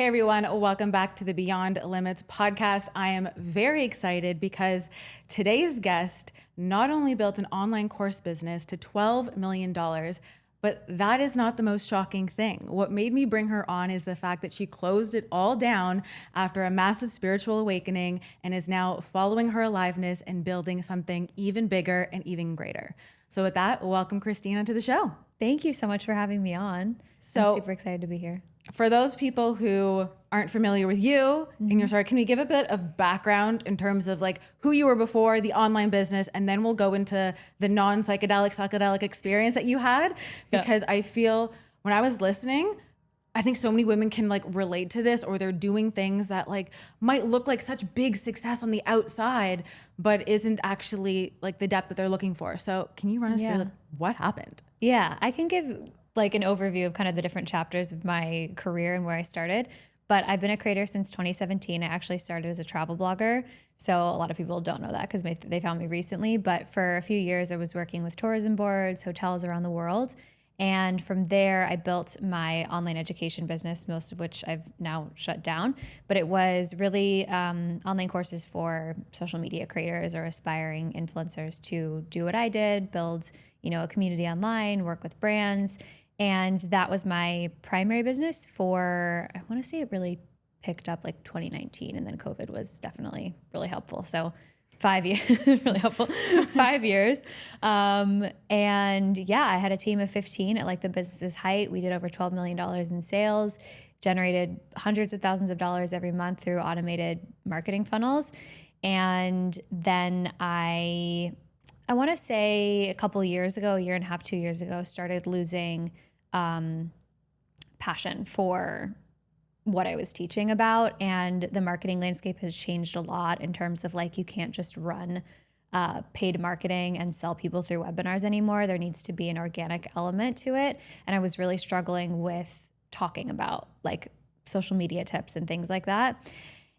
Hey everyone, welcome back to the Beyond Limits podcast. I am very excited because today's guest not only built an online course business to $12 million, but that is not the most shocking thing. What made me bring her on is the fact that she closed it all down after a massive spiritual awakening and is now following her aliveness and building something even bigger and even greater. So with that, welcome Christina to the show. Thank you so much for having me on. I'm super excited to be here. For those people who aren't familiar with you and your story, can we give a bit of background in terms of like who you were before the online business, and then we'll go into the psychedelic experience that you had? Because I feel when I was listening, I think so many women can like relate to this, or they're doing things that like might look like such big success on the outside, but isn't actually like the depth that they're looking for. So can you run us through like, what happened? Yeah, I can give like an overview of kind of the different chapters of my career and where I started. But I've been a creator since 2017. I actually started as a travel blogger. So a lot of people don't know that because they found me recently. But for a few years, I was working with tourism boards, hotels around the world. And from there, I built my online education business, most of which I've now shut down. But it was really online courses for social media creators or aspiring influencers to do what I did, build, a community online, work with brands. And that was my primary business for, I want to say it really picked up like 2019, and then COVID was definitely really helpful. So 5 years, really helpful, 5 years. And yeah, I had a team of 15 at like the business's height. We did over $12 million in sales, generated hundreds of thousands of dollars every month through automated marketing funnels. And then I want to say a year and a half, 2 years ago, started losing passion for what I was teaching about. And the marketing landscape has changed a lot in terms of like, you can't just run paid marketing and sell people through webinars anymore. There needs to be an organic element to it. And I was really struggling with talking about like social media tips and things like that.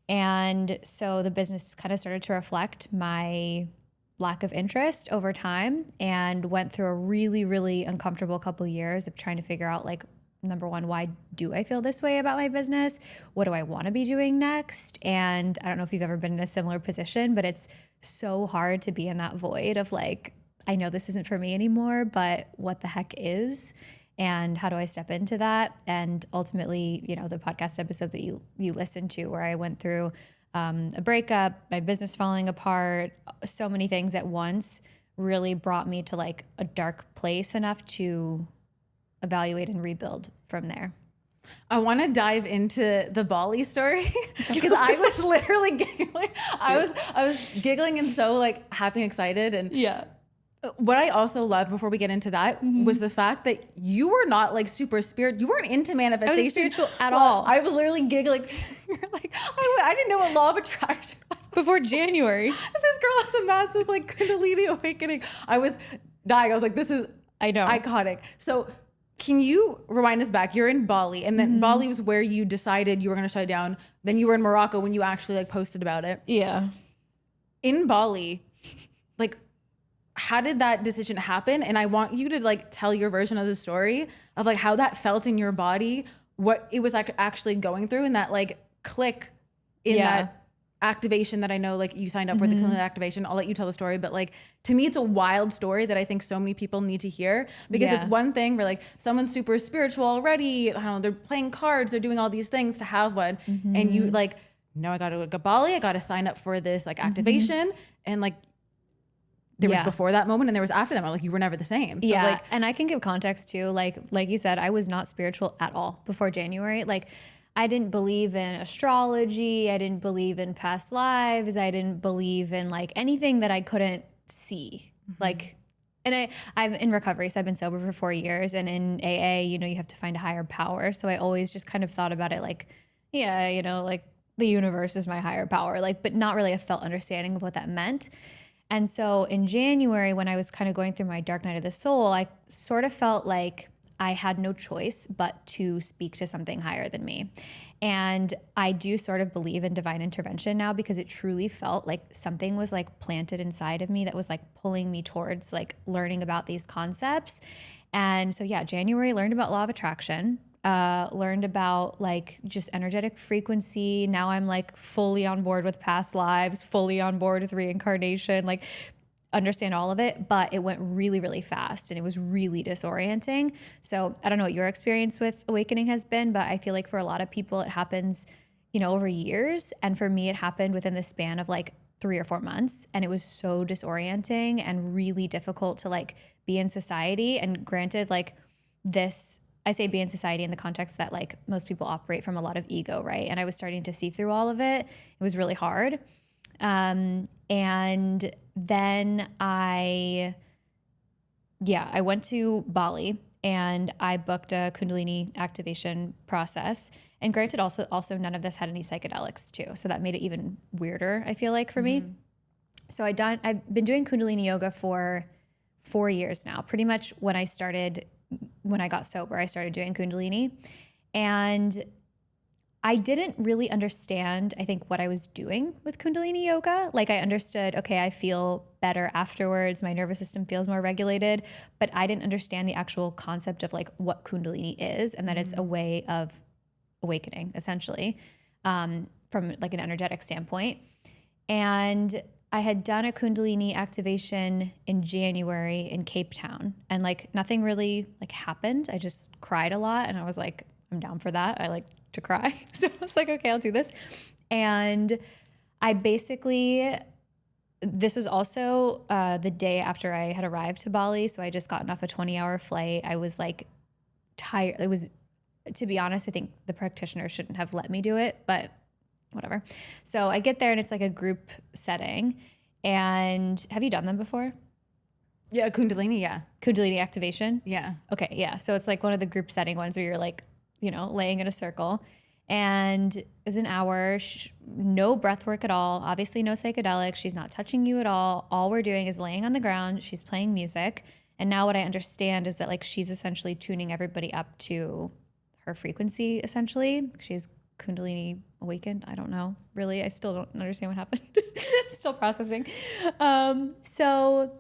And so the business kind of started to reflect my lack of interest over time, and went through a really, really uncomfortable couple of years of trying to figure out like, number one, why do I feel this way about my business? What do I want to be doing next? And I don't know if you've ever been in a similar position, but it's so hard to be in that void of like, I know this isn't for me anymore, but what the heck is? And how do I step into that? And ultimately, the podcast episode that you listened to where I went through a breakup, my business falling apart, so many things at once really brought me to like a dark place enough to evaluate and rebuild from there. I want to dive into the Bali story because I was literally giggling. I was giggling and so like happy and excited. And what I also loved before we get into that was the fact that you were not like super you weren't into manifestation. I wasn't spiritual at all. I was literally giggling. You're like, I didn't know what law of attraction was. Before January. This girl has a massive like Kundalini awakening. I was dying. I was like, this is iconic. So can you rewind us back? You're in Bali, and then Bali was where you decided you were going to shut it down. Then you were in Morocco when you actually like posted about it. Yeah. In Bali, like, how did that decision happen? And I want you to like tell your version of the story of like how that felt in your body, what it was like actually going through, and that like click in that activation that I know like you signed up for the Kundalini activation. I'll let you tell the story, but like to me it's a wild story that I think so many people need to hear, because it's one thing where like someone's super spiritual already, I don't know, they're playing cards, they're doing all these things to have one, and you like, no, I got to go to Bali, I got to sign up for this like activation, and like there was before that moment and there was after that moment, like you were never the same. So like, and I can give context too, like you said, I was not spiritual at all before January. Like I didn't believe in astrology. I didn't believe in past lives. I didn't believe in like anything that I couldn't see. Like, and I'm in recovery, so I've been sober for 4 years, and in AA, you have to find a higher power. So I always just kind of thought about it like, like the universe is my higher power, like, but not really a felt understanding of what that meant. And so in January, when I was kind of going through my dark night of the soul, I sort of felt like I had no choice but to speak to something higher than me. And I do sort of believe in divine intervention now, because it truly felt like something was like planted inside of me that was like pulling me towards like learning about these concepts. And so January, learned about law of attraction. learned about like just energetic frequency. Now I'm like fully on board with past lives, fully on board with reincarnation, like understand all of it, but it went really, really fast and it was really disorienting. So I don't know what your experience with awakening has been, but I feel like for a lot of people, it happens, over years. And for me, it happened within the span of like 3 or 4 months. And it was so disorienting and really difficult to like be in society. And granted, like I say be in society in the context that like most people operate from a lot of ego, right? And I was starting to see through all of it. It was really hard. And then I went to Bali and I booked a Kundalini activation process. And granted, also none of this had any psychedelics too. So that made it even weirder, I feel like, for me. So I've been doing Kundalini yoga for 4 years now. Pretty much when I got sober, I started doing Kundalini. And I didn't really understand, I think, what I was doing with Kundalini yoga. Like I understood, okay, I feel better afterwards. My nervous system feels more regulated, but I didn't understand the actual concept of like what Kundalini is and that it's a way of awakening, essentially, from like an energetic standpoint. And I had done a Kundalini activation in January in Cape Town, and like nothing really like happened. I just cried a lot, and I was like, I'm down for that. I like to cry. So I was like, okay, I'll do this. And this was also the day after I had arrived to Bali. So I just gotten off a 20-hour flight. I was like tired. To be honest, I think the practitioner shouldn't have let me do it, but whatever. So I get there and it's like a group setting. And have you done them before? Yeah, Kundalini, yeah. Kundalini activation? Yeah. Okay, yeah. So it's like one of the group setting ones where you're like, laying in a circle. And it was an hour, no breath work at all, obviously no psychedelics. She's not touching you at all. All we're doing is laying on the ground. She's playing music. And now what I understand is that like she's essentially tuning everybody up to her frequency, essentially. She's Kundalini awakened. I don't know, really. I still don't understand what happened. Still processing. So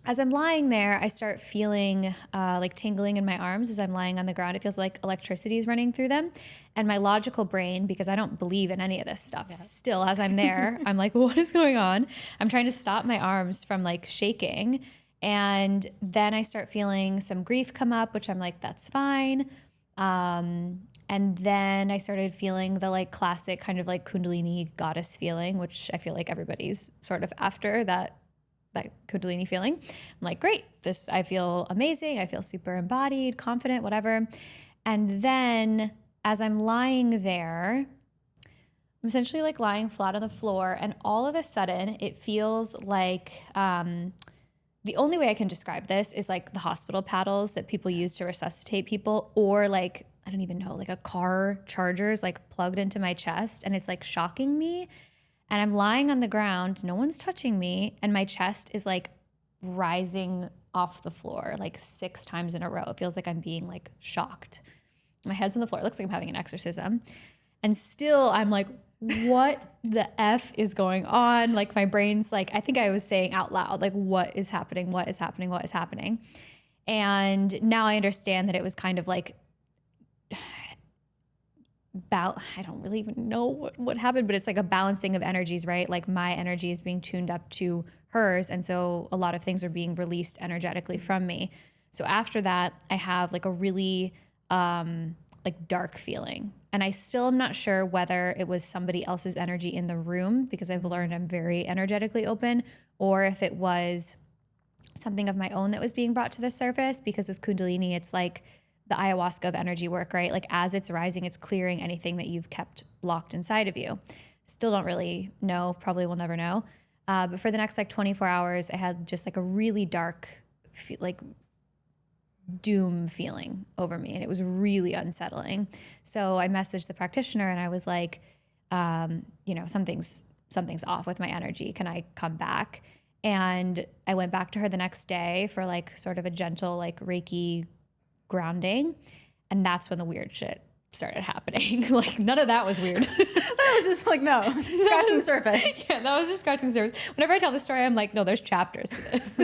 as I'm lying there, I start feeling like tingling in my arms as I'm lying on the ground. It feels like electricity is running through them. And my logical brain, because I don't believe in any of this stuff, still as I'm there, I'm like, what is going on? I'm trying to stop my arms from like shaking. And then I start feeling some grief come up, which I'm like, that's fine. And then I started feeling the like classic kind of like Kundalini goddess feeling, which I feel like everybody's sort of after that Kundalini feeling. I'm like, great, I feel amazing. I feel super embodied, confident, whatever. And then as I'm lying there, I'm essentially like lying flat on the floor. And all of a sudden it feels like, the only way I can describe this is like the hospital paddles that people use to resuscitate people, or like, I don't even know, like a car charger's like plugged into my chest, and it's like shocking me. And I'm lying on the ground, no one's touching me, and my chest is like rising off the floor like 6 times in a row. It feels like I'm being like shocked. My head's on the floor. It looks like I'm having an exorcism. And still I'm like, what the F is going on? Like my brain's like, I think I was saying out loud, like, what is happening? What is happening? What is happening? And now I understand that it was kind of like, I don't really even know what happened, but it's like a balancing of energies, right? Like my energy is being tuned up to hers. And so a lot of things are being released energetically from me. So after that, I have like a really like dark feeling. And I still am not sure whether it was somebody else's energy in the room, because I've learned I'm very energetically open, or if it was something of my own that was being brought to the surface. Because with Kundalini, it's like the ayahuasca of energy work, right? Like as it's rising, it's clearing anything that you've kept blocked inside of you. Still don't really know, probably will never know. But for the next like 24 hours, I had just like a really dark, like doom feeling over me. And it was really unsettling. So I messaged the practitioner and I was like, something's off with my energy. Can I come back? And I went back to her the next day for like sort of a gentle like Reiki grounding. And that's when the weird shit started happening. Like none of that was weird. That was just like, no, scratching the surface. Yeah, that was just scratching the surface. Whenever I tell the story, I'm like, no, there's chapters to this.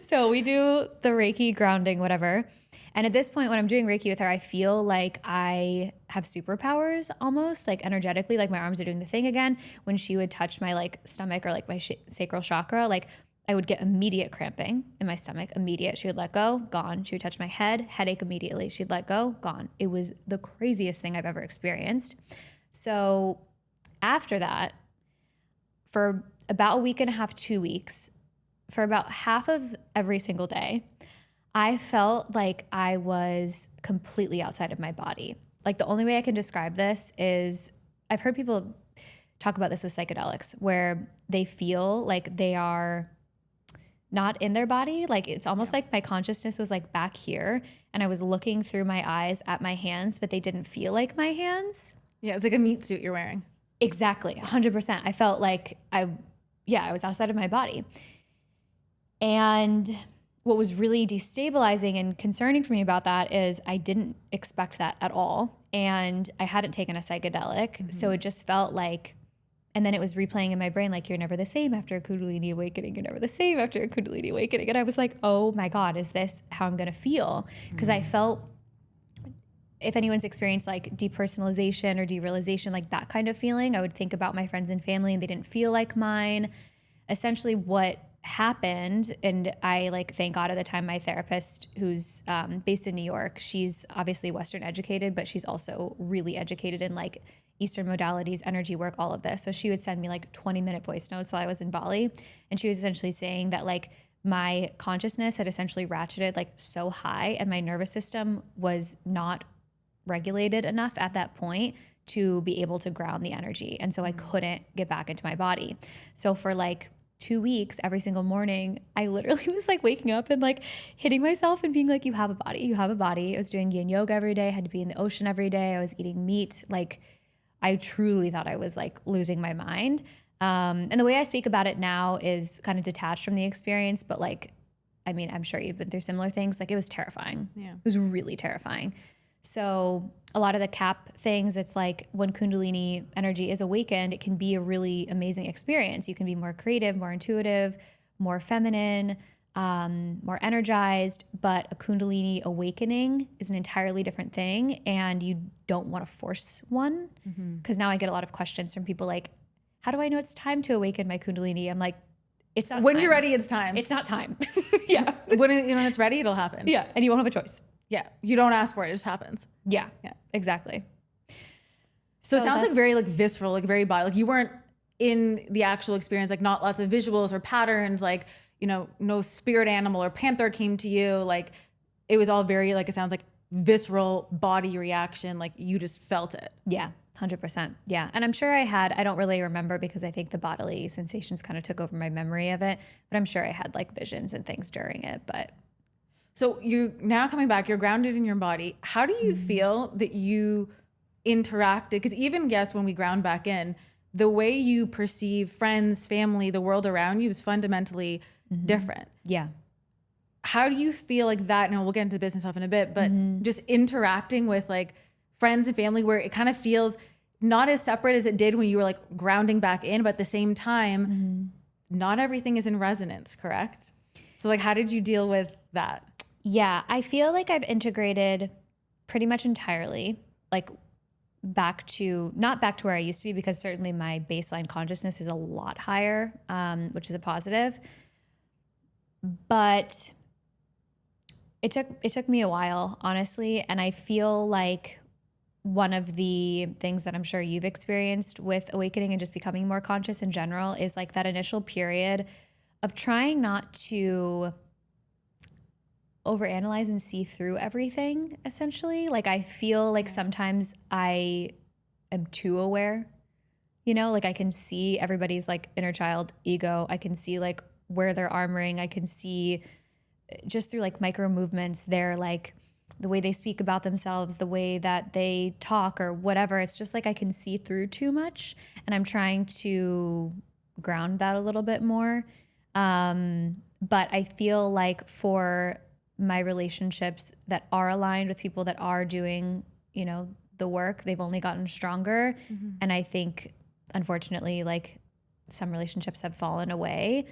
So we do the Reiki grounding, whatever. And at this point, when I'm doing Reiki with her, I feel like I have superpowers almost, like energetically, like my arms are doing the thing again. When she would touch my like stomach or like my sacral chakra, like I would get immediate cramping in my stomach, immediate. She would let go, gone. She would touch my head, headache immediately. She'd let go, gone. It was the craziest thing I've ever experienced. So after that, for about a week and a half, 2 weeks, for about half of every single day, I felt like I was completely outside of my body. Like the only way I can describe this is I've heard people talk about this with psychedelics where they feel like they are not in their body. Like it's almost like my consciousness was like back here and I was looking through my eyes at my hands, but they didn't feel like my hands. Yeah, it's like a meat suit you're wearing. Exactly, 100%. I felt like I was outside of my body. And what was really destabilizing and concerning for me about that is I didn't expect that at all. And I hadn't taken a psychedelic. So it just felt like, and then it was replaying in my brain, like, you're never the same after a Kundalini awakening. You're never the same after a Kundalini awakening. And I was like, oh my God, is this how I'm going to feel? Because I felt, if anyone's experienced like depersonalization or derealization, like that kind of feeling, I would think about my friends and family and they didn't feel like mine. Essentially what happened, and I like thank God at the time my therapist who's based in New York, she's obviously Western educated, but she's also really educated in like Eastern modalities, energy work, all of this. So she would send me like 20-minute voice notes while I was in Bali. And she was essentially saying that like my consciousness had essentially ratcheted like so high and my nervous system was not regulated enough at that point to be able to ground the energy. And so I couldn't get back into my body. So for like 2 weeks, every single morning, I literally was like waking up and like hitting myself and being like, you have a body, you have a body. I was doing yin yoga every day. I had to be in the ocean every day. I was eating meat. Like I truly thought I was like losing my mind. And the way I speak about it now is kind of detached from the experience, but like, I mean, I'm sure you've been through similar things. Like it was terrifying. Yeah. It was really terrifying. So a lot of the CAP things, it's like when Kundalini energy is awakened, it can be a really amazing experience. You can be more creative, more intuitive, more feminine, more energized, but a Kundalini awakening is an entirely different thing. And you don't want to force one. Because now I get a lot of questions from people like, how do I know it's time to awaken my Kundalini? I'm like, it's not When time. you're ready, it's time. It's not time. Yeah. When it's ready, it'll happen. Yeah. And you won't have a choice. Yeah. You don't ask for it, it just happens. Yeah. Yeah. Exactly. So it sounds like very like visceral, like very body. Like you weren't in the actual experience, like not lots of visuals or patterns, like, you know, no spirit animal or panther came to you. Like it was all very like, it sounds like visceral body reaction. Like you just felt it. Yeah. 100%. Yeah. And I'm sure I don't really remember because I think the bodily sensations kind of took over my memory of it, but I'm sure I had like visions and things during it. But so you now coming back, you're grounded in your body. How do you feel that you interacted? Because even yes, when we ground back in, the way you perceive friends, family, the world around you is fundamentally different. yeah. How do you feel like that? And we'll get into business stuff in a bit, but just interacting with like friends and family where it kind of feels not as separate as it did when you were like grounding back in, but at the same time, not everything is in resonance, correct? So like, how did you deal with that? Yeah. I feel like I've integrated pretty much entirely, like not back to where I used to be, because certainly my baseline consciousness is a lot higher, which is a positive. But it took me a while, honestly. And I feel like one of the things that I'm sure you've experienced with awakening and just becoming more conscious in general is like that initial period of trying not to overanalyze and see through everything, essentially. Like I feel like sometimes I am too aware, you know, like I can see everybody's like inner child ego. I can see like where they're armoring. I can see just through like micro movements, they're like the way they speak about themselves, the way that they talk or whatever. It's just like I can see through too much, and I'm trying to ground that a little bit more. But I feel like for my relationships that are aligned with people that are doing, you know, the work, they've only gotten stronger. And I think, unfortunately, like some relationships have fallen away.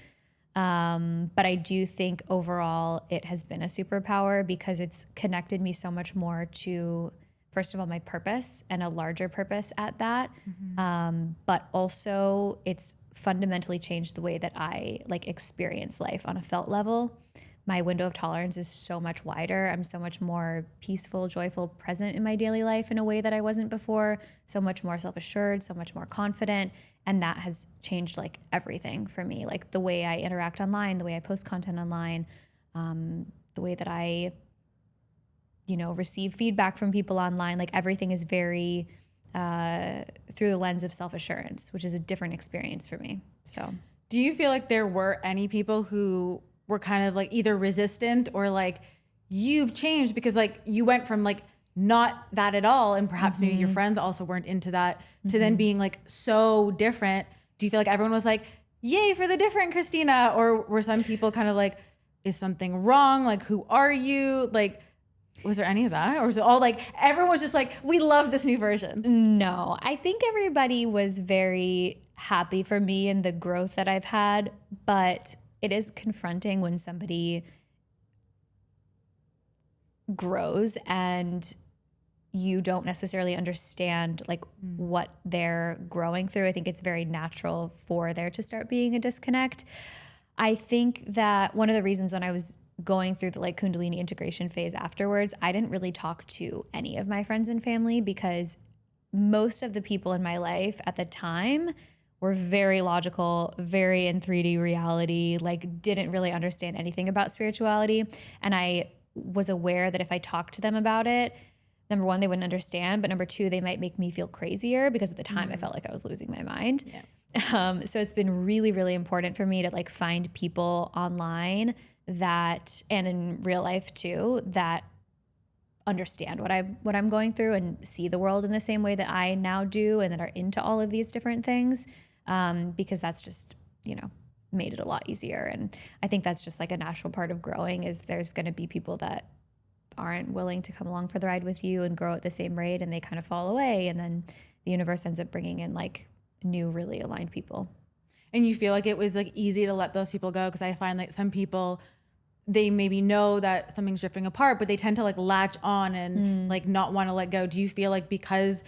But I do think overall it has been a superpower because it's connected me so much more to, first of all, my purpose and a larger purpose at that. But also it's fundamentally changed the way that I like experience life on a felt level. My window of tolerance is so much wider. I'm so much more peaceful, joyful, present in my daily life in a way that I wasn't before. So much more self-assured, so much more confident. And that has changed like everything for me. Like the way I interact online, the way I post content online, the way that I, receive feedback from people online. Like everything is very through the lens of self-assurance, which is a different experience for me. So do you feel like there were any people who were kind of like either resistant or like you've changed because like you went from like not that at all and perhaps maybe your friends also weren't into that to then being like so different? Do you feel like everyone was like, yay for the different Christina? Or were some people kind of like, is something wrong? Like, who are you? Like, was there any of that? Or was it all like, everyone was just like, we love this new version? no, I think everybody was very happy for me and the growth that I've had, but it is confronting when somebody grows and you don't necessarily understand like what they're growing through. I think it's very natural for there to start being a disconnect. I think that one of the reasons when I was going through the like Kundalini integration phase afterwards, I didn't really talk to any of my friends and family because most of the people in my life at the time were very logical, very in 3D reality, like didn't really understand anything about spirituality. And I was aware that if I talked to them about it, number one, they wouldn't understand, but number two, they might make me feel crazier because at the time I felt like I was losing my mind. Yeah. So it's been really, really important for me to like find people online that, and in real life too, that understand what I'm going through and see the world in the same way that I now do and that are into all of these different things. Because that's just, made it a lot easier. And I think that's just like a natural part of growing is there's going to be people that aren't willing to come along for the ride with you and grow at the same rate and they kind of fall away. And then the universe ends up bringing in like new, really aligned people. And you feel like it was like easy to let those people go? Because I find like some people, they maybe know that something's drifting apart, but they tend to like latch on and like not want to let go. Do you feel like because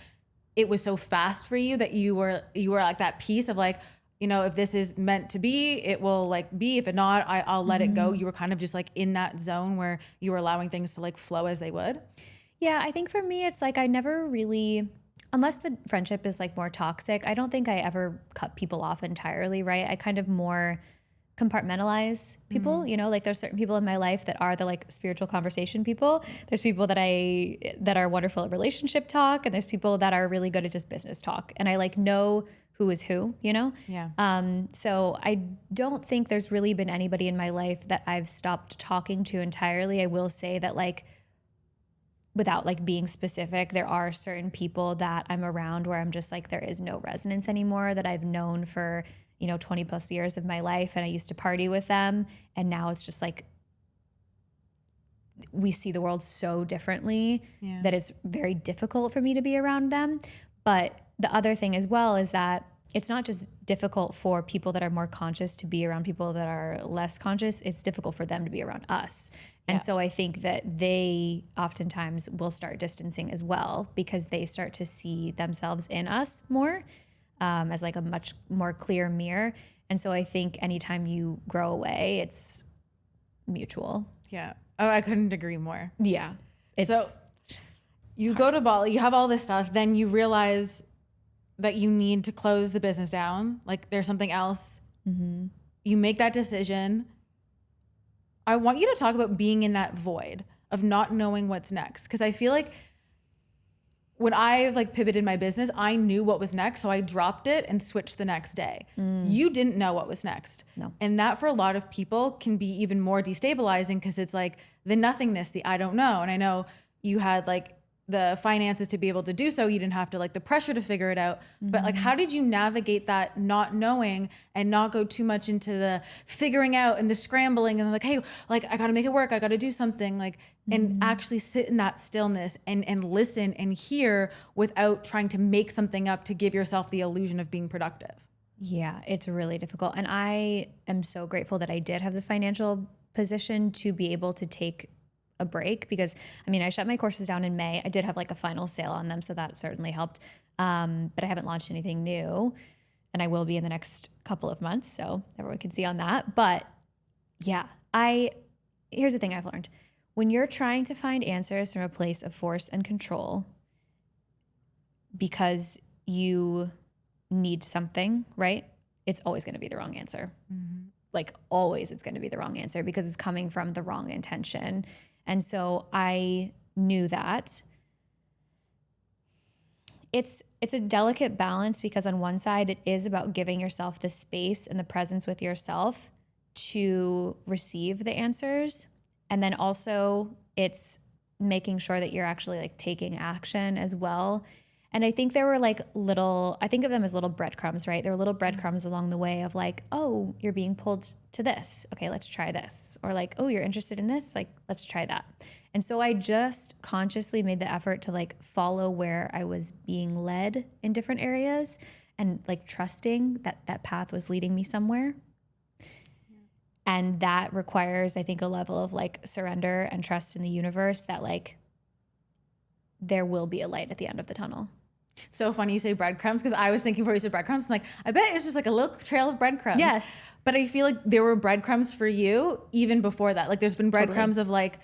it was so fast for you that you were like that piece of like, if this is meant to be, it will like be, if it not, I'll let it go. You were kind of just like in that zone where you were allowing things to like flow as they would. Yeah. I think for me, it's like, I never really, unless the friendship is like more toxic, I don't think I ever cut people off entirely. Right. I kind of more compartmentalize people, like there's certain people in my life that are the like spiritual conversation people. There's people that are wonderful at relationship talk. And there's people that are really good at just business talk. And I like know who is who, Yeah. So I don't think there's really been anybody in my life that I've stopped talking to entirely. I will say that like, without like being specific, there are certain people that I'm around where I'm just like, there is no resonance anymore that I've known for 20 plus years of my life. And I used to party with them. And now it's just like, we see the world so differently that it's very difficult for me to be around them. But the other thing as well is that it's not just difficult for people that are more conscious to be around people that are less conscious. It's difficult for them to be around us. And so I think that they oftentimes will start distancing as well because they start to see themselves in us more. As like a much more clear mirror. And so I think anytime you grow away, it's mutual. Yeah. Oh, I couldn't agree more. Yeah. So you go to Bali, you have all this stuff, then you realize that you need to close the business down. Like there's something else. You make that decision. I want you to talk about being in that void of not knowing what's next. Cause I feel like when I like pivoted my business, I knew what was next. So I dropped it and switched the next day. You didn't know what was next. No. And that for a lot of people can be even more destabilizing because it's like the nothingness, the I don't know. And I know you had like the finances to be able to do so. You didn't have to like the pressure to figure it out. But like, how did you navigate that not knowing and not go too much into the figuring out and the scrambling and like, hey, like I got to make it work. I got to do something like, and actually sit in that stillness and listen and hear without trying to make something up to give yourself the illusion of being productive. Yeah, it's really difficult. And I am so grateful that I did have the financial position to be able to take a break, because I mean, I shut my courses down in May. I did have like a final sale on them, so that certainly helped. But I haven't launched anything new, and I will be in the next couple of months, so everyone can see on that. But yeah, here's the thing I've learned. When you're trying to find answers from a place of force and control because you need something, right? It's always going to be the wrong answer. Mm-hmm. Like always it's going to be the wrong answer because it's coming from the wrong intention. And so I knew that it's a delicate balance, because on one side it is about giving yourself the space and the presence with yourself to receive the answers. And then also it's making sure that you're actually like taking action as well. And I think there were like I think of them as little breadcrumbs, right? There were little breadcrumbs along the way of like, oh, you're being pulled to this. Okay, let's try this. Or like, oh, you're interested in this. Like, let's try that. And so I just consciously made the effort to like follow where I was being led in different areas, and like trusting that that path was leading me somewhere. And that requires, I think, a level of like surrender and trust in the universe that like there will be a light at the end of the tunnel. So funny you say breadcrumbs, because I was thinking before you said breadcrumbs, I'm like, I bet it's just like a little trail of breadcrumbs. Yes. But I feel like there were breadcrumbs for you even before that. Like there's been breadcrumbs of like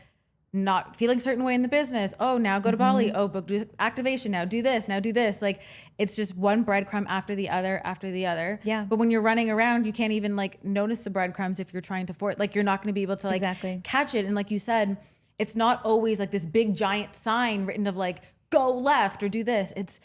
not feeling a certain way in the business. Oh, now go to Bali. Oh, book activation. Now do this. Now do this. Like it's just one breadcrumb after the other, after the other. Yeah. But when you're running around, you can't even like notice the breadcrumbs if you're trying to like you're not going to be able to like catch it. And like you said, it's not always like this big giant sign written of like, go left or do this. It's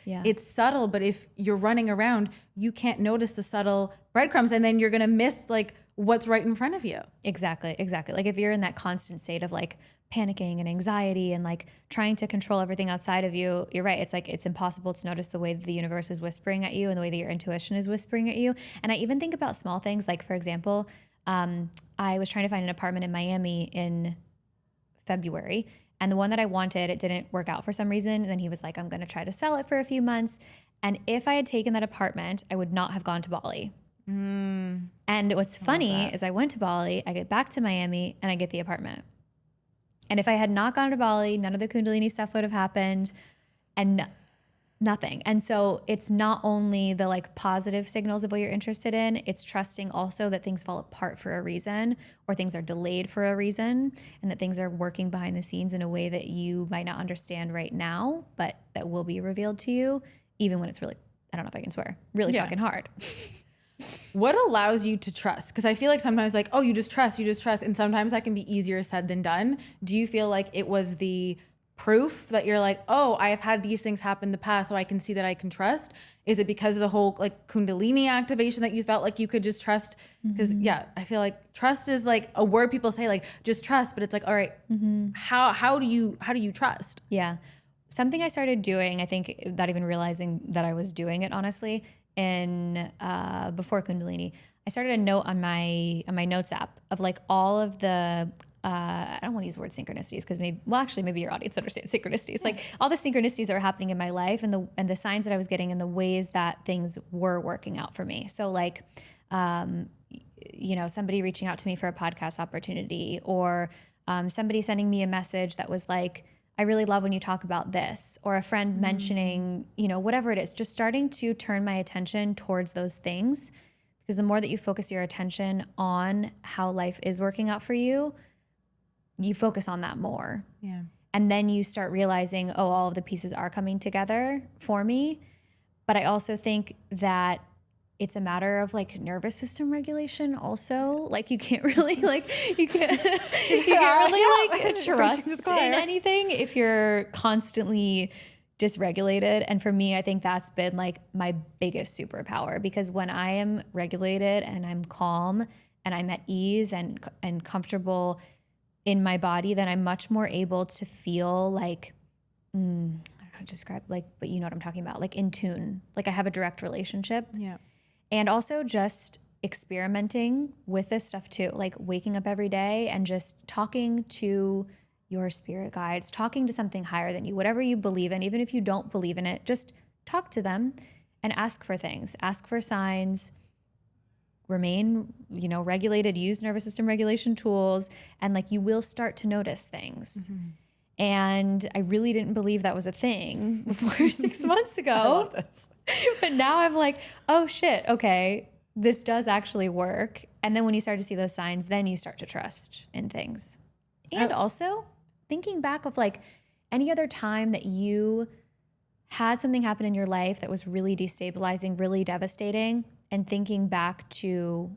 subtle, but if you're running around, you can't notice the subtle breadcrumbs, and then you're going to miss like what's right in front of you. Exactly. Like if you're in that constant state of like panicking and anxiety and like trying to control everything outside of you, you're right. It's like, it's impossible to notice the way that the universe is whispering at you and the way that your intuition is whispering at you. And I even think about small things. Like for example, I was trying to find an apartment in Miami in February, and the one that I wanted, it didn't work out for some reason. And then he was like, I'm going to try to sell it for a few months. And if I had taken that apartment, I would not have gone to Bali. And what's funny is I went to Bali, I get back to Miami, and I get the apartment. And if I had not gone to Bali, none of the Kundalini stuff would have happened, and nothing. And so it's not only the like positive signals of what you're interested in, it's trusting also that things fall apart for a reason, or things are delayed for a reason, and that things are working behind the scenes in a way that you might not understand right now, but that will be revealed to you, even when it's really, I don't know if I can swear, really fucking hard. What allows you to trust? Because I feel like sometimes like, oh, you just trust. And sometimes that can be easier said than done. Do you feel like it was the proof that you're like, oh, I have had these things happen in the past, so I can see that I can trust? Is it because of the whole like Kundalini activation that you felt like you could just trust? Because I feel like trust is like a word people say like just trust, but it's like, all right, how do you trust? Yeah. Something I started doing, I think, without even realizing that I was doing it, honestly, before Kundalini, I started a note on my notes app of like all of the I don't want to use the word synchronicities because maybe your audience understands synchronicities. Like all the synchronicities that were happening in my life, and the signs that I was getting, and the ways that things were working out for me. So like, somebody reaching out to me for a podcast opportunity, or somebody sending me a message that was like, I really love when you talk about this, or a friend mentioning, whatever it is, just starting to turn my attention towards those things, because the more that you focus your attention on how life is working out for you, you focus on that more. Yeah. And then you start realizing, oh, all of the pieces are coming together for me. But I also think that it's a matter of like nervous system regulation also. Like you can't really trust in anything if you're constantly dysregulated. And for me, I think that's been like my biggest superpower, because when I am regulated and I'm calm and I'm at ease and comfortable in my body, then I'm much more able to feel like, I don't know how to describe, like, but you know what I'm talking about, like in tune, like I have a direct relationship. Yeah. And also just experimenting with this stuff too, like waking up every day and just talking to your spirit guides, talking to something higher than you, whatever you believe in, even if you don't believe in it, just talk to them and ask for things, ask for signs, remain, regulated, use nervous system regulation tools, and like you will start to notice things. And I really didn't believe that was a thing before 6 months ago. I love this. But now I'm like, oh shit, okay, this does actually work. And then when you start to see those signs, then you start to trust in things. And also thinking back of like any other time that you had something happen in your life that was really destabilizing, really devastating, and thinking back to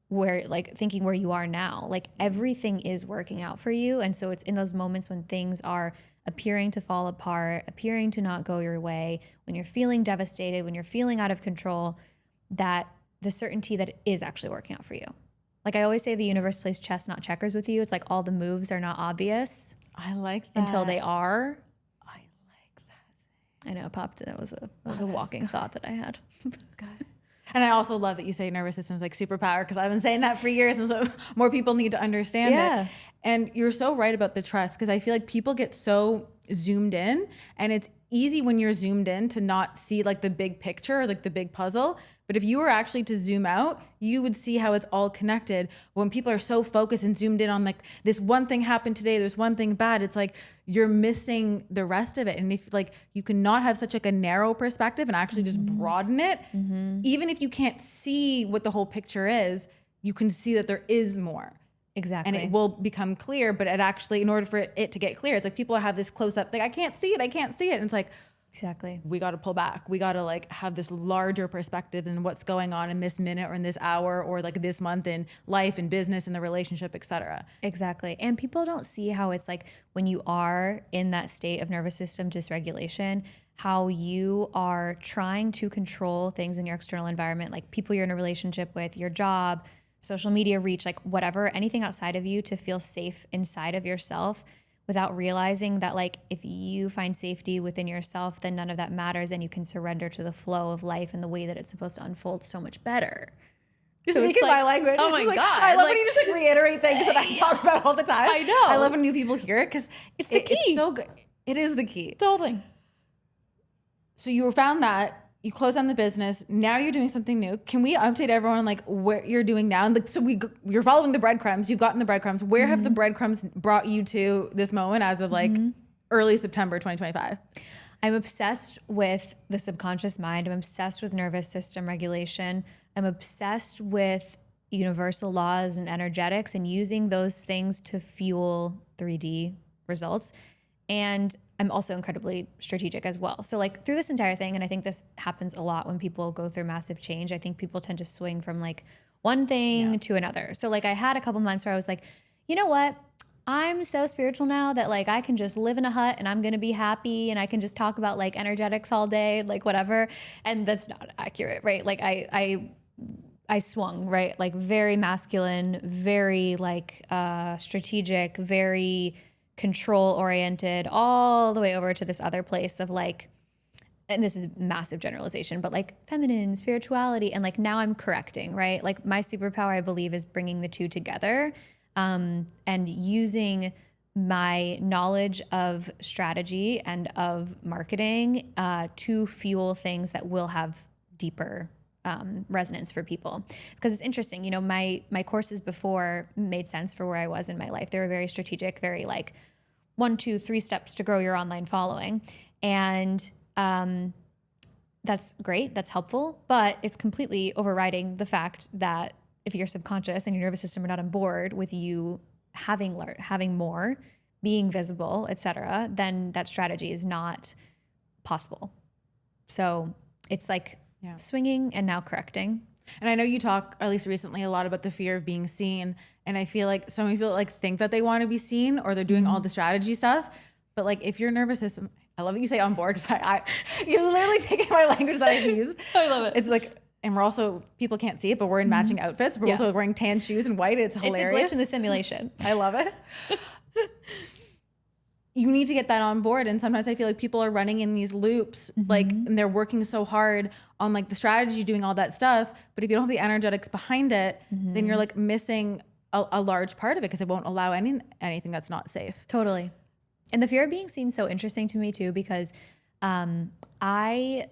where you are now, like everything is working out for you. And so it's in those moments when things are appearing to fall apart, appearing to not go your way, when you're feeling devastated, when you're feeling out of control, that the certainty that it is actually working out for you. Like I always say, the universe plays chess, not checkers with you. It's like all the moves are not obvious. I like that. Until they are. I like that. I know it popped. That was a walking thought that I had. That's good. And I also love that you say nervous system is like superpower, because I've been saying that for years, and so more people need to understand it. And you're so right about the trust, because I feel like people get so zoomed in, and it's easy when you're zoomed in to not see like the big picture or like the big puzzle. But if you were actually to zoom out, you would see how it's all connected. When people are so focused and zoomed in on like this one thing happened today, there's one thing bad, it's like you're missing the rest of it. And if like you cannot have such like a narrow perspective and actually just broaden it, even if you can't see what the whole picture is, you can see that there is more. Exactly. And it will become clear, but it actually, in order for it to get clear, it's like people have this close up, like, I can't see it. And it's like, exactly. We got to pull back. We got to like have this larger perspective than what's going on in this minute or in this hour or like this month in life and business and the relationship, et cetera. Exactly. And people don't see how it's like when you are in that state of nervous system dysregulation, how you are trying to control things in your external environment, like people you're in a relationship with, your job, social media reach, like whatever, anything outside of you, to feel safe inside of yourself, without realizing that like if you find safety within yourself, then none of that matters, and you can surrender to the flow of life and the way that it's supposed to unfold so much better. You're speaking my language. Oh my God. I love when you just like reiterate things that I talk about all the time. I know. I love when new people hear it, because it's the key. It's so good. It is the key. The whole thing. So you found that. You close down the business. Now you're doing something new. Can we update everyone on like what you're doing now? And like, so you're following the breadcrumbs. You've gotten the breadcrumbs. Where have the breadcrumbs brought you to this moment as of like early September 2025? I'm obsessed with the subconscious mind. I'm obsessed with nervous system regulation. I'm obsessed with universal laws and energetics, and using those things to fuel 3D results. And I'm also incredibly strategic as well. So like through this entire thing, and I think this happens a lot when people go through massive change, I think people tend to swing from like one thing to another. So like I had a couple months where I was like, you know what? I'm so spiritual now that like I can just live in a hut and I'm going to be happy, and I can just talk about like energetics all day, like whatever. And that's not accurate, right? Like I swung, right? Like very masculine, very like strategic, very control oriented, all the way over to this other place of like, and this is massive generalization, but like feminine spirituality. And like now I'm correcting, right? Like my superpower, I believe, is bringing the two together, and using my knowledge of strategy and of marketing to fuel things that will have deeper resonance for people. Because it's interesting, you know, my courses before made sense for where I was in my life. They were very strategic, very like 1, 2, 3 steps to grow your online following. And that's great. That's helpful. But it's completely overriding the fact that if your subconscious and your nervous system are not on board with you having more, being visible, etc., then that strategy is not possible. So it's like swinging and now correcting. And I know you talk, at least recently, a lot about the fear of being seen. And I feel like so many people like think that they want to be seen, or they're doing all the strategy stuff. But like if your nervous system, I love that you say on board, because you're literally taking my language that I've used. I love it. It's like, and we're also, people can't see it, but we're in matching outfits. We're both wearing tan shoes and white. It's hilarious. It's a glitch in the simulation. I love it. You need to get that on board. And sometimes I feel like people are running in these loops, like, and they're working so hard on like the strategy, doing all that stuff. But if you don't have the energetics behind it, then you're like missing a large part of it, because it won't allow anything that's not safe. Totally. And the fear of being seen is so interesting to me too, because I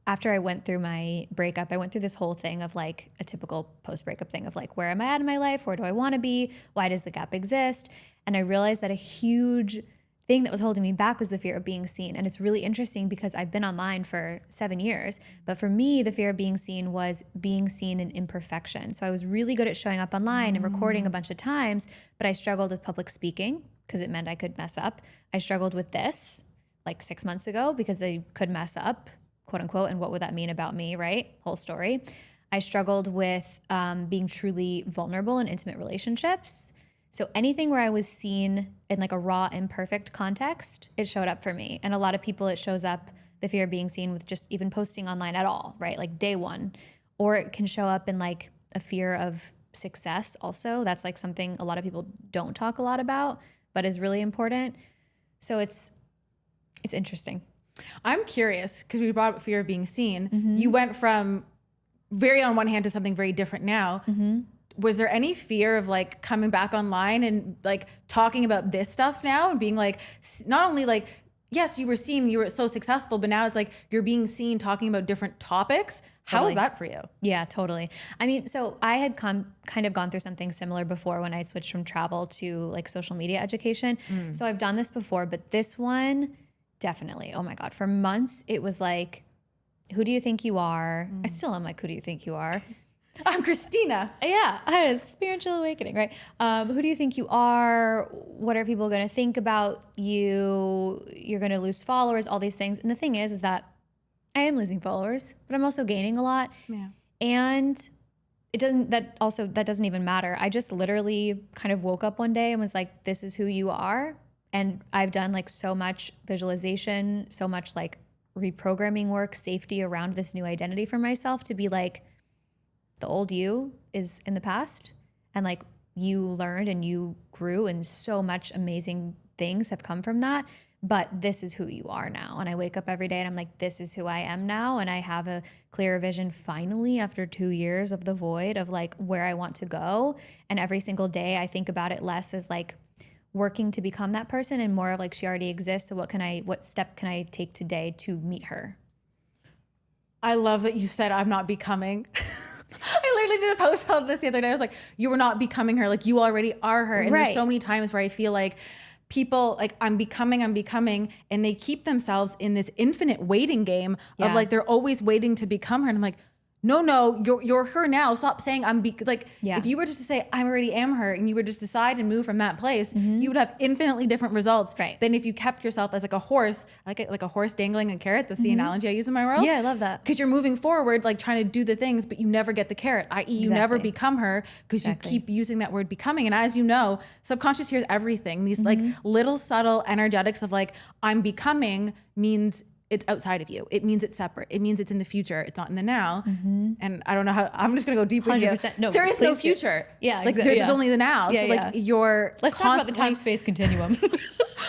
after I went through my breakup, I went through this whole thing of like a typical post-breakup thing of like, where am I at in my life? Where do I want to be? Why does the gap exist? And I realized that a huge thing that was holding me back was the fear of being seen. And it's really interesting because I've been online for 7 years, but for me, the fear of being seen was being seen in imperfection. So I was really good at showing up online and recording a bunch of times, but I struggled with public speaking because it meant I could mess up. I struggled with this like 6 months ago because I could mess up, quote unquote, and what would that mean about me, right? Whole story. I struggled with being truly vulnerable in intimate relationships. So anything where I was seen in like a raw, imperfect context, it showed up for me. And a lot of people, it shows up, the fear of being seen with just even posting online at all, right? Like day one. Or it can show up in like a fear of success also. That's like something a lot of people don't talk a lot about, but is really important. So it's interesting. I'm curious because we brought up fear of being seen. You went from very on one hand to something very different now. Was there any fear of like coming back online and like talking about this stuff now and being like, not only like, yes, you were seen, you were so successful, but now it's like you're being seen talking about different topics. How was that for you? Yeah, totally. I mean, so I had kind of gone through something similar before when I switched from travel to like social media education. So I've done this before, but this one definitely, oh my God, for months it was like, who do you think you are? I still am like, who do you think you are? I'm Christina. Yeah, I had a spiritual awakening, right? Who do you think you are? What are people going to think about you? You're going to lose followers, all these things. And the thing is that I am losing followers, but I'm also gaining a lot. Yeah. And that doesn't even matter. I just literally kind of woke up one day and was like, this is who you are. And I've done like so much visualization, so much like reprogramming work, safety around this new identity for myself to be like, the old you is in the past, and like you learned and you grew and so much amazing things have come from that. But this is who you are now. And I wake up every day and I'm like, this is who I am now. And I have a clearer vision finally after 2 years of the void of like where I want to go. And every single day I think about it less as like working to become that person and more of like she already exists. So what step can I take today to meet her? I love that you said I'm not becoming. I literally did a post on this the other day. I was like, you were not becoming her. Like you already are her. And there's so many times where I feel like people like I'm becoming, and they keep themselves in this infinite waiting game of like, they're always waiting to become her. And I'm like, no, you're her now. Stop saying if you were just to say I already am her and you would just decide and move from that place, you would have infinitely different results than if you kept yourself as like a horse, like a horse dangling a carrot. That's the analogy I use in my world. Yeah, I love that. Because you're moving forward, like trying to do the things, but you never get the carrot, i.e. you never become her because you keep using that word becoming. And as you know, subconscious hears everything. These like little subtle energetics of like, I'm becoming means it's outside of you. It means it's separate. It means it's in the future. It's not in the now. And I don't know how, I'm just going to go deep with you. No, there is no future. Yeah, like there's only the now. So like you're let's talk about the time-space continuum.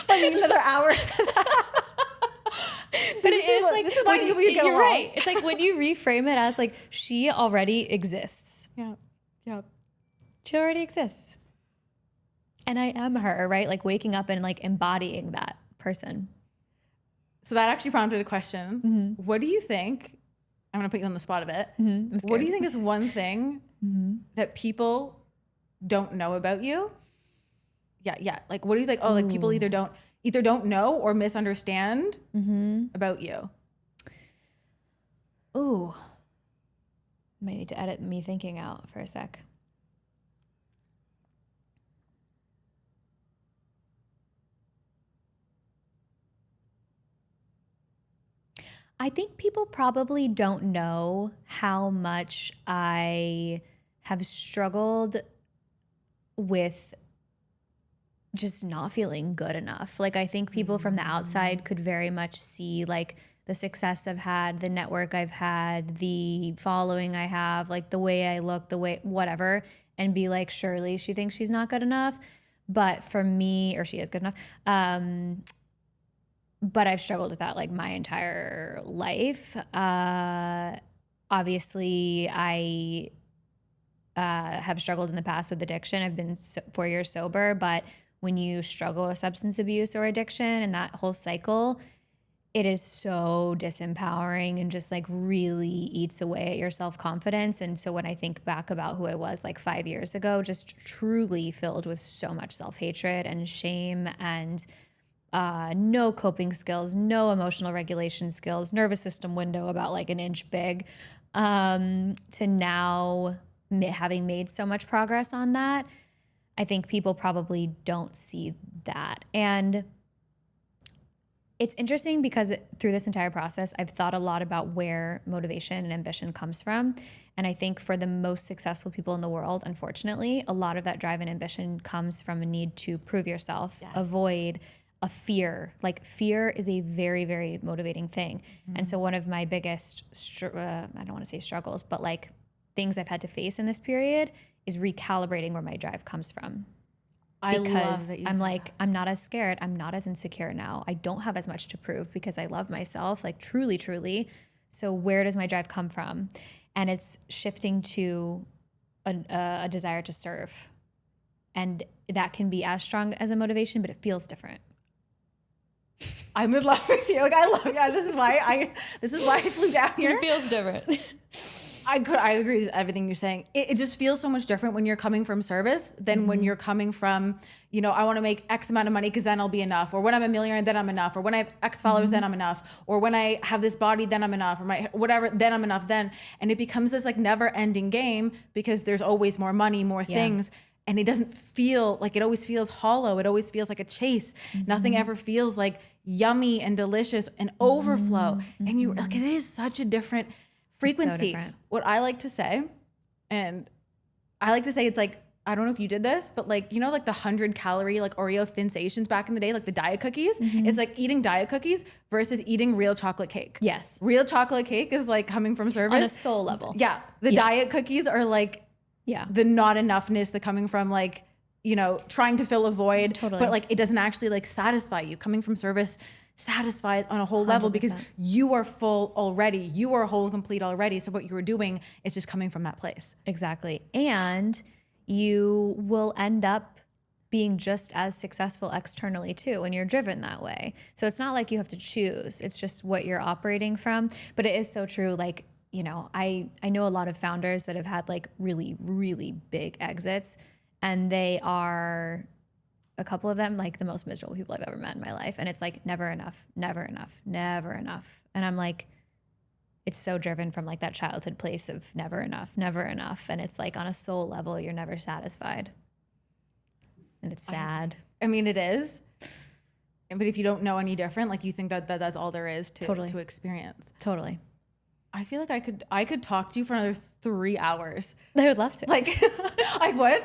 I need another hour. But it is like, you're right. It's like when you reframe it as like, she already exists. Yeah. She already exists. And I am her, right? Like waking up and like embodying that person. So that actually prompted a question. What do you think? I'm going to put you on the spot a bit. What do you think is one thing that people don't know about you? Yeah. Like, what do you think? Oh, like people either don't know or misunderstand about you. Ooh. Might need to edit me thinking out for a sec. I think people probably don't know how much I have struggled with just not feeling good enough. Like I think people from the outside could very much see like the success I've had, the network I've had, the following I have, like the way I look, the way whatever, and be like, surely she thinks she's not good enough. But for me, or she is good enough. But I've struggled with that like my entire life. Obviously, I have struggled in the past with addiction. I've been 4 years sober, but when you struggle with substance abuse or addiction and that whole cycle, it is so disempowering and just like really eats away at your self-confidence. And so when I think back about who I was like 5 years ago, just truly filled with so much self-hatred and shame and no coping skills, no emotional regulation skills, nervous system window about like an inch big, to now having made so much progress on that, I think people probably don't see that. And it's interesting because through this entire process, I've thought a lot about where motivation and ambition comes from. And I think for the most successful people in the world, unfortunately, a lot of that drive and ambition comes from a need to prove yourself, avoid a fear. Like fear is a very, very motivating thing. And so one of my biggest, I don't want to say struggles, but like things I've had to face in this period is recalibrating where my drive comes from. Because I'm like, I'm not as scared. I'm not as insecure now. I don't have as much to prove because I love myself, like truly, truly. So where does my drive come from? And it's shifting to a desire to serve. And that can be as strong as a motivation, but it feels different. I'm in love with you. Like, I love you. This is why I flew down here. It feels different. I agree with everything you're saying. It just feels so much different when you're coming from service than when you're coming from, you know, I want to make X amount of money because then I'll be enough. Or when I'm a millionaire, then I'm enough. Or when I have X followers, then I'm enough. Or when I have this body, then I'm enough. Or my whatever, then I'm enough then. And it becomes this like never ending game because there's always more money, more things. And it doesn't feel like, it always feels hollow. It always feels like a chase. Nothing ever feels like yummy and delicious and overflow. And you like, it is such a different frequency. So what I like to say, and I like to say it's like, I don't know if you did this, but like, you know, like the 100-calorie like Oreo Thin-sations back in the day, like the diet cookies. It's like eating diet cookies versus eating real chocolate cake. Yes. Real chocolate cake is like coming from service. On a soul level. Yeah. The diet cookies are like the not enoughness that coming from like, you know, trying to fill a void, but like it doesn't actually like satisfy you. Coming from service satisfies on a whole level 100%. because you are full already. You are whole and complete already. So what you were doing is just coming from that place. Exactly. And you will end up being just as successful externally too when you're driven that way. So it's not like you have to choose. It's just what you're operating from. But it is so true. Like, you know, I know a lot of founders that have had like really, really big exits, and they are, a couple of them, like the most miserable people I've ever met in my life. And it's like, never enough, never enough, never enough. And I'm like, it's so driven from like that childhood place of never enough, never enough. And it's like on a soul level, you're never satisfied. And it's sad. I mean, it is. But if you don't know any different, like you think that that's all there is to experience. Totally. I feel like I could talk to you for another 3 hours. I would love to. Like I would.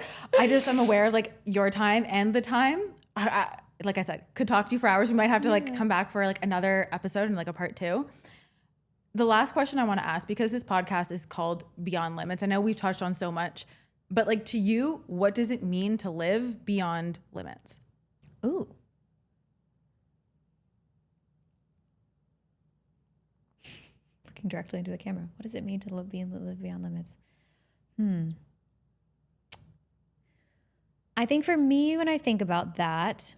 I'm aware of like your time and the time. I, like I said, could talk to you for hours. We might have to like come back for like another episode and like a part 2. The last question I want to ask, because this podcast is called Beyond Limits. I know we've touched on so much, but like to you, what does it mean to live beyond limits? Ooh. Looking directly into the camera. What does it mean to live beyond limits? I think for me, when I think about that,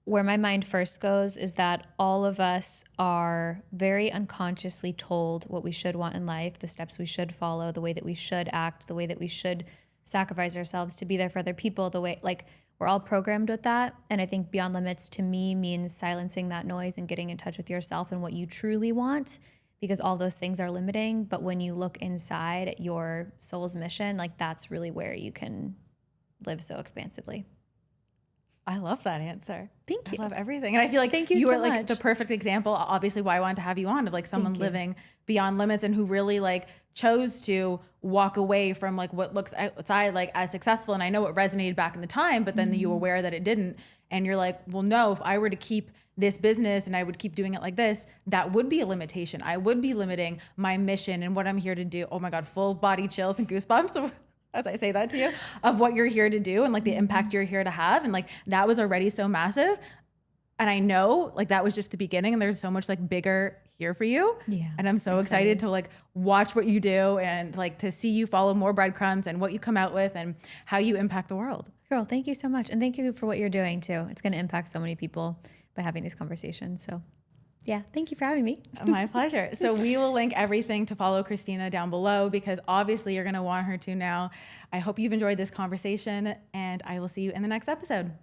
where my mind first goes is that all of us are very unconsciously told what we should want in life, the steps we should follow, the way that we should act, the way that we should sacrifice ourselves to be there for other people, the way, like, we're all programmed with that. And I think beyond limits to me means silencing that noise and getting in touch with yourself and what you truly want, because all those things are limiting. But when you look inside your soul's mission, like that's really where you can live so expansively. I love that answer. Thank you. I love everything. And I feel like Thank you you so are like much. the perfect example, obviously why I wanted to have you on, of like someone living beyond limits and who really like chose to walk away from like what looks outside like as successful. And I know it resonated back in the time, but then you were aware that it didn't. And you're like, well, no, if I were to keep this business and I would keep doing it like this, that would be a limitation. I would be limiting my mission and what I'm here to do. Oh my God, full body chills and goosebumps as I say that to you, of what you're here to do and like the impact you're here to have. And like that was already so massive. And I know like that was just the beginning and there's so much like bigger here for you. Yeah. And I'm so excited to like watch what you do and like to see you follow more breadcrumbs and what you come out with and how you impact the world. Girl, thank you so much. And thank you for what you're doing too. It's going to impact so many people by having these conversations. So Yeah. Thank you for having me. My pleasure. So we will link everything to follow Christina down below because obviously you're going to want her to now. I hope you've enjoyed this conversation and I will see you in the next episode.